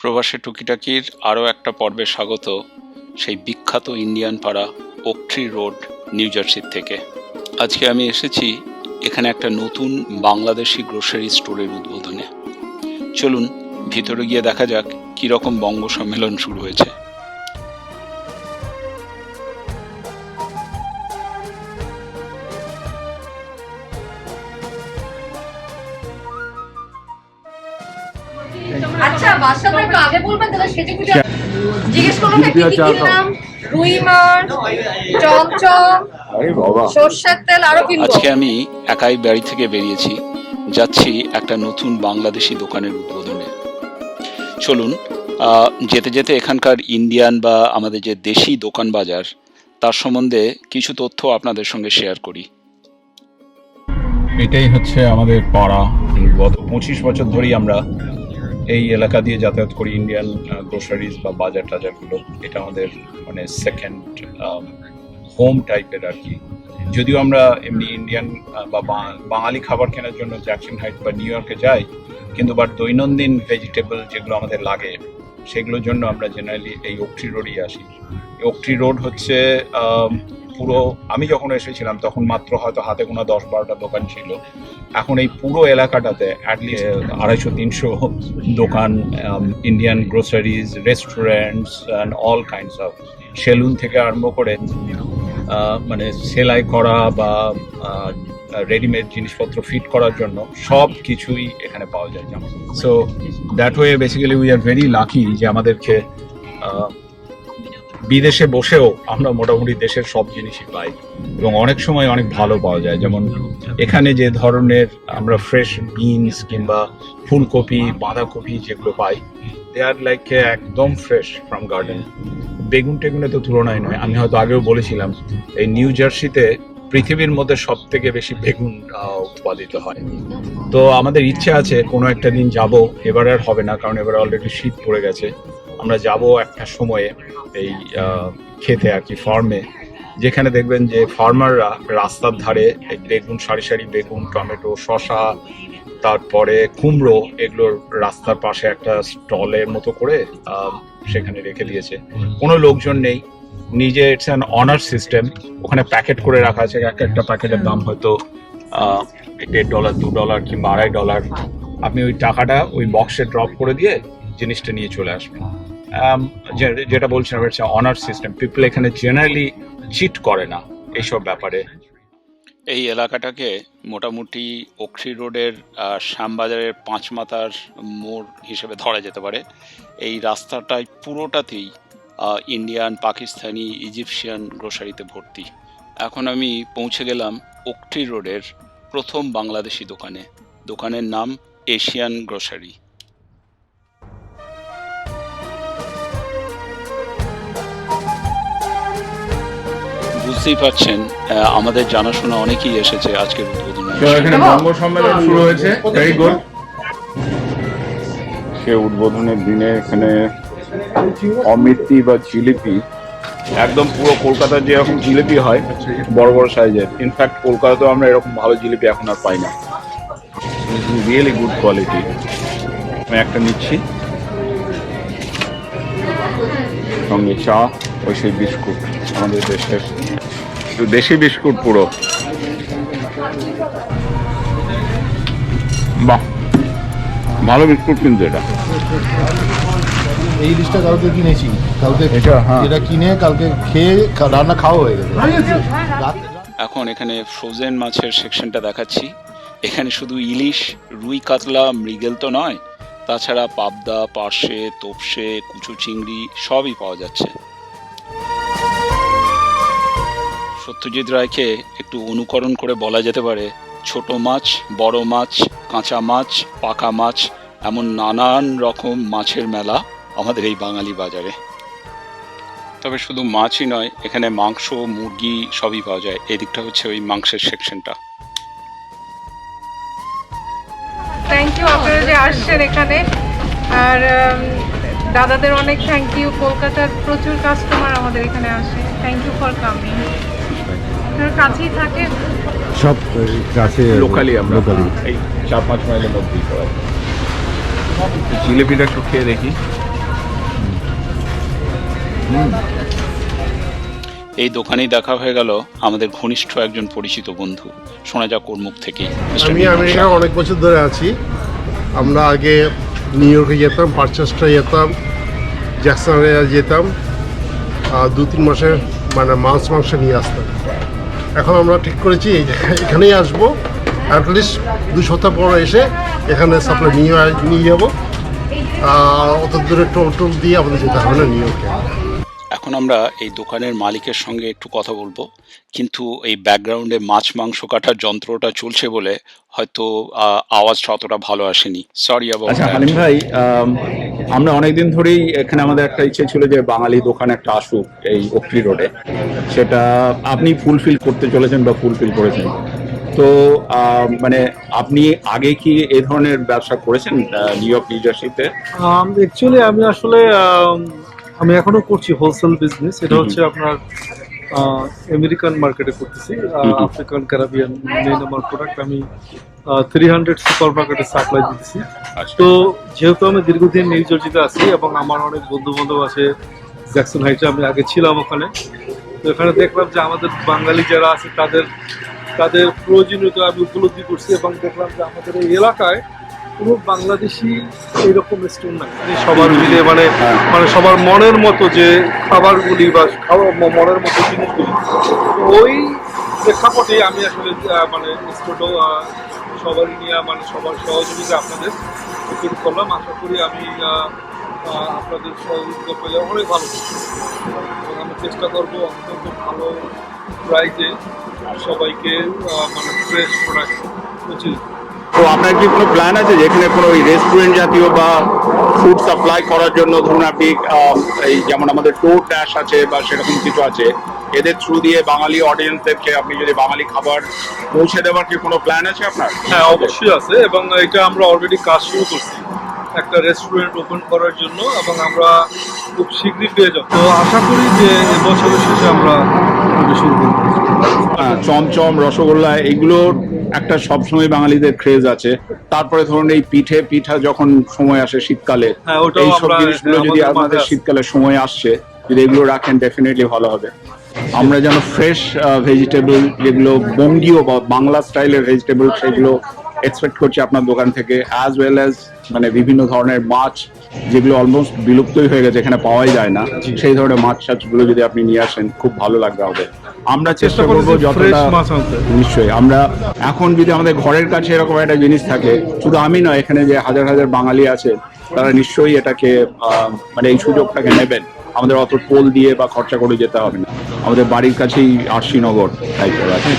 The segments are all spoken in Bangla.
প্রবাসী টুকিটাকির আরও একটা পর্বে স্বাগত সেই বিখ্যাত ইন্ডিয়ান পাড়া ওকট্রি রোড নিউ জার্সির থেকে। আজকে আমি এসেছি এখানে একটা নতুন বাংলাদেশি গ্রোসারি স্টোরের উদ্বোধনে। চলুন ভিতরে গিয়ে দেখা যাক কীরকম বঙ্গ সম্মেলন শুরু হয়েছে। আচ্ছা বাসাটা একটু আগে বলবেন তাহলে সেটা কি জিজ্ঞেস করুন না কি কিনলাম। রুই মাছ, চমচম, সরষের তেল আরো কিনবো। আজকে আমি একাই বাড়ি থেকে বেরিয়েছি, যাচ্ছি একটা নতুন বাংলাদেশি দোকানের উদ্বোধনে। চলুন যেতে যেতে এখানকার ইন্ডিয়ান বা আমাদের যে দেশি দোকান বাজার তার সম্বন্ধে কিছু তথ্য আপনাদের সঙ্গে শেয়ার করি। এটাই হচ্ছে আমাদের পাড়া। গত 25 বছর ধরেই আমরা এই এলাকা দিয়ে যাতায়াত করি, ইন্ডিয়ান গ্রোসারিজ বা বাজার টাজারগুলো। এটা আমাদের মানে সেকেন্ড হোম টাইপের আর কি। যদিও আমরা এমনি ইন্ডিয়ান বা বাঙালি খাবার কেনার জন্য জ্যাকসন হাইট বা নিউ ইয়র্কে যাই, কিন্তু বাট দৈনন্দিন ভেজিটেবল যেগুলো আমাদের লাগে সেগুলোর জন্য আমরা জেনারেলি এই ওকট্রি রোডই আসি। ওকট্রি রোড হচ্ছে পুরো, আমি যখন এসেছিলাম তখন মাত্র হয়তো হাতে গোনা 10-12টা দোকান ছিল। এখন এই পুরো এলাকাটাতে অ্যাটলিস্ট 250-300 দোকান, Indian groceries, restaurants and all kinds of, salon থেকে আরম্ভ করে মানে সেলাই করা বা রেডিমেড জিনিসপত্র ফিট করার জন্য সব কিছুই এখানে পাওয়া যায়। So that way basically we are very lucky যে আমাদেরকে বিদেশে বসেও আমরা মোটামুটি দেশের সব জিনিসই পাই এবং অনেক সময় অনেক ভালো পাওয়া যায়। যেমন এখানে যে ধরনের আমরা ফ্রেশ বিনস কিংবা ফুলকপি, বাঁধাকপি যেগুলো পাই, দে আর লাইক একদম ফ্রেশ ফ্রম গার্ডেন। বেগুন টেগুনে তো তুলনায় নয়। আমি হয়তো আগেও বলেছিলাম এই নিউ জার্সিতে পৃথিবীর মধ্যে সব থেকে বেশি বেগুন উৎপাদিত হয়। তো আমাদের ইচ্ছে আছে কোনো একটা দিন যাব, এবার আর হবে না কারণ এবার অলরেডি শীত পড়ে গেছে। আমরা যাব একটা সময়ে এই খেতে আর কি, ফার্মে, যেখানে দেখবেন যে ফার্মাররা রাস্তার ধারে বেগুন, সারি সারি বেগুন, টমেটো, শসা, তারপরে কুমড়ো, এগুলোর রাস্তার পাশে একটা স্টলের মতো করে সেখানে রেখে দিয়েছে। কোনো লোকজন নেই, নিজে ইটস অ্যান অনার সিস্টেম। ওখানে প্যাকেট করে রাখা আছে, একটা প্যাকেটের দাম হয়তো $1.5, $2 কিংবা $2.5। আপনি ওই টাকাটা ওই বক্সে ড্রপ করে দিয়ে জিনিসটা নিয়ে চলে আসবেন। যেটা বলছিলাম হচ্ছে অনার সিস্টেম। পিপল এখানে জেনারেলি চিট করে না এইসব ব্যাপারে। এই এলাকাটাকে মোটামুটি ওকট্রি রোডের শ্যামবাজারের 5 মাথার মোড় হিসেবে ধরা যেতে পারে। এই রাস্তাটায় পুরোটাতেই ইন্ডিয়ান, পাকিস্তানি, ইজিপশিয়ান গ্রোসারিতে ভর্তি। এখন আমি পৌঁছে গেলাম ওকট্রি রোডের প্রথম বাংলাদেশি দোকানে। দোকানের নাম এশিয়ান গ্রোসারি। বুঝতেই পারছেন আমাদের জানাশোনা অনেকেই এসেছে আজকের উদ্বোধনে। এখানে বঙ্গ সম্মেলন শুরু হয়েছে, ভেরি গুড। সে উদ্বোধনের দিনে এখানে অমৃতি বা জিলিপি, একদম পুরো কলকাতার যেরকম জিলিপি হয় বড় বড় সাইজের, ইনফ্যাক্ট কলকাতাতেও আমরা এরকম ভালো জিলিপি এখন আর পাই না। Really good quality. আমি একটা নিচ্ছি, সঙ্গে চা, ওই সেই বিস্কুট, আমাদের দেশের দেশি বিস্কুট পুরো। বাহ, ভালো বিস্কুট কিন্তু এটা। এই লিস্টটা কালকে কিনেছি, কালকে এটা কিনে কালকে খেয়ে রান্না খাওয়া হয়ে গেছে। এখন এখানে ফ্রোজেন মাছের সেকশনটা দেখাচ্ছি। এখানে শুধু ইলিশ, রুই, কাতলা, মৃগেল তো নয়, তাছাড়া পাবদা, পার্শে, তোপসে, কুচু চিংড়ি সবই পাওয়া যাচ্ছে। সত্যজিৎ রায়কে একটু অনুকরণ করে বলা যেতে পারে, ছোট মাছ, বড় মাছ, কাঁচা মাছ, পাকা মাছ, এমন নানান রকম মাছের মেলা আমাদের এই বাঙালি বাজারে। তবে শুধু মাছই নয়, এখানে মাংস, মুরগি সবই পাওয়া যায়। এদিকটা হচ্ছে ওই মাংসের সেকশনটা। থ্যাংক ইউ আপনারা যে আসছেন এখানে, আর দাদাদের অনেক থ্যাংক ইউ। কলকাতার প্রচুর কাস্টমার আমাদের এখানে আসে। Thank you for coming. আপনার কাছেই থাকে সব কাছে, লোকালি আমরা এই 4-5 মাইলের মধ্যেই। জিলিপিটা একটু খেয়ে দেখি। এই দোকানেই দেখা হয়ে গেল আমাদের ঘনিষ্ঠ একজন পরিচিত বন্ধু, শোনা যাক ওর মুখ থেকেই। আমি আমেরিকা অনেক বছর ধরে আছি। আমরা আগে নিউ ইয়র্কে যেতাম, পারচেস্টে যেতাম, জ্যাকসনে যেতাম, 2-3 মাসে মানে মাংস নিয়ে আসতাম। এখন আমরা ঠিক করেছি এখানেই আসবো, অ্যাটলিস্ট 2 সপ্তাহ পর এসে এখানে সাপ্লাই নিয়ে যাবো। অত দূরে টোল দিয়ে আমাদের যেতে হবে না নিউ ইয়র্কে। এখন আমরা এই দোকানের মালিকের সঙ্গে একটু কথা বলবো, কিন্তু এই ব্যাকগ্রাউন্ডে মাছ মাংস কাটার যন্ত্রটা চলছে বলে হয়তো আওয়াজটা অতটা ভালো আসেনি, সরি অ্যাবাউট আচ্ছা দ্যাট। হালিম ভাই, আমরা অনেকদিন ধরেই এখানে আমাদের একটা ইচ্ছে ছিল যে বাঙালি দোকান একটা আসুক এই ওকলি রোডে, সেটা আপনি ফুলফিল করতে চলেছেন বা ফুলফিল করেছেন। তো মানে আপনি আগে কি এই ধরনের ব্যবসা করেছেন নিউ ইয়র্ক নিউ জার্সিতে? অ্যাকচুয়ালি আমি আসলে আমি এখনো করছি হোলসেল বিজনেস। এটা হচ্ছে আপনার আমেরিকান মার্কেটে করতেছি, আফ্রিকান ক্যারাবিয়ান মেইন আমার প্রোডাক্ট। আমি 300 সুপার মার্কেটে সাপ্লাই দিচ্ছি। তো যেহেতু আমি দীর্ঘদিন নিউ জার্সিতে আছি এবং আমার অনেক বন্ধু বান্ধব আছে জ্যাকসন হাইটে, আমি আগে ছিলাম ওখানে। তো এখানে দেখলাম যে আমাদের বাঙালি যারা আছে তাদের প্রয়োজনীয়তা আমি উপলব্ধি করছি এবং দেখলাম যে আমাদের এই এলাকায় কোনো বাংলাদেশি এইরকম রেস্টুরেন্ট নাই, সবার মিলে মানে সবার মনের মতো যে খাবারগুলি বা মনের মতো জিনিসগুলি। ওই প্রেক্ষাপটে আমি আসলে মানে রেস্টুরেন্টও সবারই নিয়ে মানে সবার সহযোগিতা আপনাদের শুরু করলাম। আশা করি আমি আপনাদের সহযোগিতা পেলে অনেক ভালো এবং আমি চেষ্টা করবো অত্যন্ত ভালো প্রাইজে সবাইকে মানে ফ্রেশ প্রোডাক্ট পৌঁছে। তো আপনার কি কোনো প্ল্যান আছে যে এখানে কোনো রেস্টুরেন্ট জাতীয় বা ফুড সাপ্লাই করার জন্য? ধরুন আপনি এই যেমন আমাদের টোর ড্যাশ আছে বা সেরকম কিছু আছে, এদের থ্রু দিয়ে বাঙালি অডিয়েন্সদেরকে আপনি যদি বাঙালি খাবার পৌঁছে দেওয়ার কি কোনো প্ল্যান আছে আপনার? হ্যাঁ, অবশ্যই আছে এবং এটা আমরা অলরেডি কাজ শুরু করছি একটা রেস্টুরেন্ট ওপেন করার জন্য এবং আমরা খুব শীঘ্রই পেয়ে যাব। তো আশা করি যে এবছরের শেষে আমরা শুরু করব। চমচম, রসগোল্লা এগুলোর একটা সবসময় বাঙালিদের ক্রেজ আছে। তারপরে ধরুন এই পিঠা যখন সময় আসে শীতকালে, হ্যাঁ, ওটাও এইসব আমরা জিনিসগুলো যদি আমাদের আপনাদের মাঝে আছে। শীতকালে সময় আসছে, যদি এগুলো রাখেন ডেফিনেটলি ভালো হবে। আমরা যেন ফ্রেশ ভেজিটেবল, যেগুলো বঙ্গীয় বা বাংলা স্টাইলের ভেজিটেবল, সেগুলো এক্সপেক্ট করছি আপনার দোকান থেকে, অ্যাজ ওয়েল অ্যাজ মানে বিভিন্ন ধরনের মাছ যেগুলো অলমোস্ট বিলুপ্তই হয়ে গেছে, এখানে পাওয়াই যায় না, সেই ধরনের মাছ টাছগুলো যদি আপনি নিয়ে আসেন খুব ভালো লাগবে আমাদের। আমরা চেষ্টা করবো যতটা, নিশ্চয়ই। আমরা এখন যদি আমাদের ঘরের কাছে এরকম একটা জিনিস থাকে, শুধু আমি নয়, এখানে যে হাজার হাজার বাঙালি আছে তারা নিশ্চয়ই এটাকে মানে এই সুযোগটাকে নেবেন। আমাদের অত টোল দিয়ে বা খরচা করে যেতে হবে না, আমাদের বাড়ির কাছেই আরশিনগর টাইপের আছে।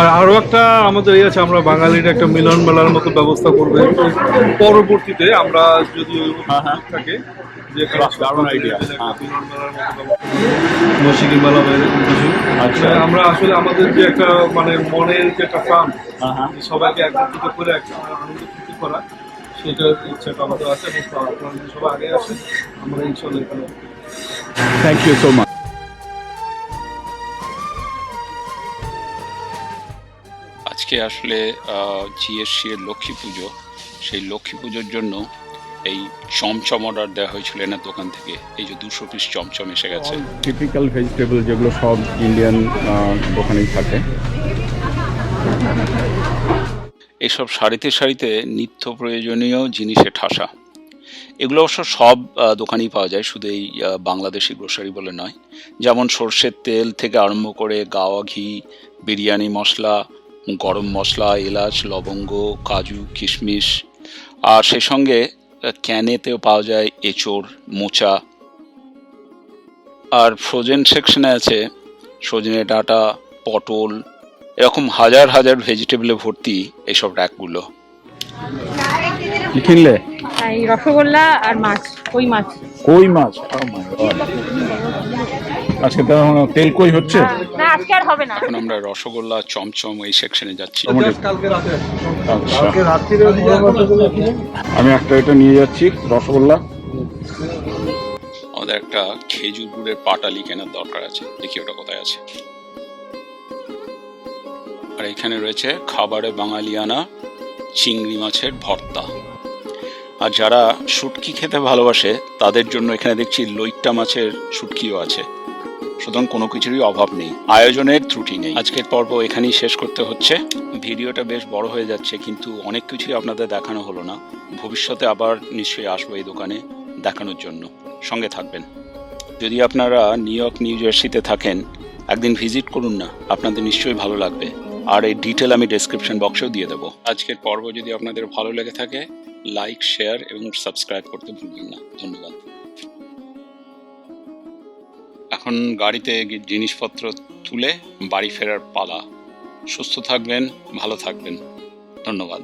আর আরো একটা আমাদের এই আছে, আমরা বাঙালির একটা মিলন মেলার মতো ব্যবস্থা করবে পরবর্তীতে, আমরা যদি ওই থাকে যে দারুণ আইডিয়া। মৌসিকি মেলা বা এরকম কিছু। আচ্ছা, আমরা আসলে আমাদের যে একটা মানে মনের যে একটা প্রাণ, সবাইকে একত্রিত করে একটা আনন্দ ফুর্তি করা, সেটার ইচ্ছাটা আমাদের আছে এবং আপনারা যদি সবাই আগে আসেন আমরা ইনশাল্লাহ এখানে। Thank you so much. আজকে আসলে জিএসসি এর লক্ষ্মী পুজো, সেই লক্ষ্মী পুজোর জন্য এই চমচম অর্ডার দেওয়া হয়েছিল এনার দোকান থেকে। এই যে 200 পিস চমচম এসে গেছে। টিপিক্যাল ভেজিটেবল যেগুলো সব ইন্ডিয়ান দোকানেই থাকে। এইসব সারিতে সারিতে নিত্য প্রয়োজনীয় জিনিসে ঠাসা। এগুলো অবশ্য সব দোকানেই পাওয়া যায়, শুধু এই বাংলাদেশি গ্রোসারি বলে নয়। যেমন সর্ষের তেল থেকে আরম্ভ করে গাওয়া ঘি, বিরিয়ানি মশলা, গরম মশলা, এলাচ, লবঙ্গ, কাজু, কিশমিশ, আর সেই সঙ্গে ক্যানেতেও পাওয়া যায় এঁচোড়, মোচা। আর ফ্রোজেন সেকশনে আছে সজনে ডাঁটা, পটল, এরকম হাজার হাজার ভেজিটেবলে ভর্তি এইসব র্যাকগুলো। কি কিনলে? এই রসগোল্লা আর মাছ, কই মাছ। কই মাছ? আজকে তো তেল কই হচ্ছে না, আজকে আর হবে না। এখন আমরা রসগোল্লা, চমচম এই সেকশনে যাচ্ছি। আমি একটা এটা নিয়ে যাচ্ছি রসগোল্লা। আমাদের একটা খেজুর গুড়ের পাটালি কেনার দরকার আছে, দেখি ওটা কোথায় আছে। আর এখানে রয়েছে খাবারে বাঙালিয়ানা চিংড়ি মাছের ভর্তা। আর যারা শুটকি খেতে ভালোবাসে তাদের জন্য এখানে দেখছি লইট্টা মাছের শুটকিও আছে। সুতরাং কোনো কিছুরই অভাব নেই, আয়োজনের ত্রুটি নেই। আজকের পর্ব এখানেই শেষ করতে হচ্ছে। ভিডিওটা বেশ বড় হয়ে যাচ্ছে, কিন্তু অনেক কিছুই আপনাদের দেখানো হলো না। ভবিষ্যতে আবার নিশ্চয়ই আসবো এই দোকানে দেখানোর জন্য, সঙ্গে থাকবেন। যদি আপনারা নিউ ইয়র্ক নিউ জার্সিতে থাকেন, একদিন ভিজিট করুন না, আপনাদের নিশ্চয়ই ভালো লাগবে। আর এই ডিটেল আমি ডেসক্রিপশন বক্সেও দিয়ে দেবো। আজকের পর্ব যদি আপনাদের ভালো লেগে থাকে, লাইক, শেয়ার এবং সাবস্ক্রাইব করতে ভুলবেন না। ধন্যবাদ। এখন গাড়িতে জিনিসপত্র তুলে বাড়ি ফেরার পালা। সুস্থ থাকবেন, ভালো থাকবেন। ধন্যবাদ।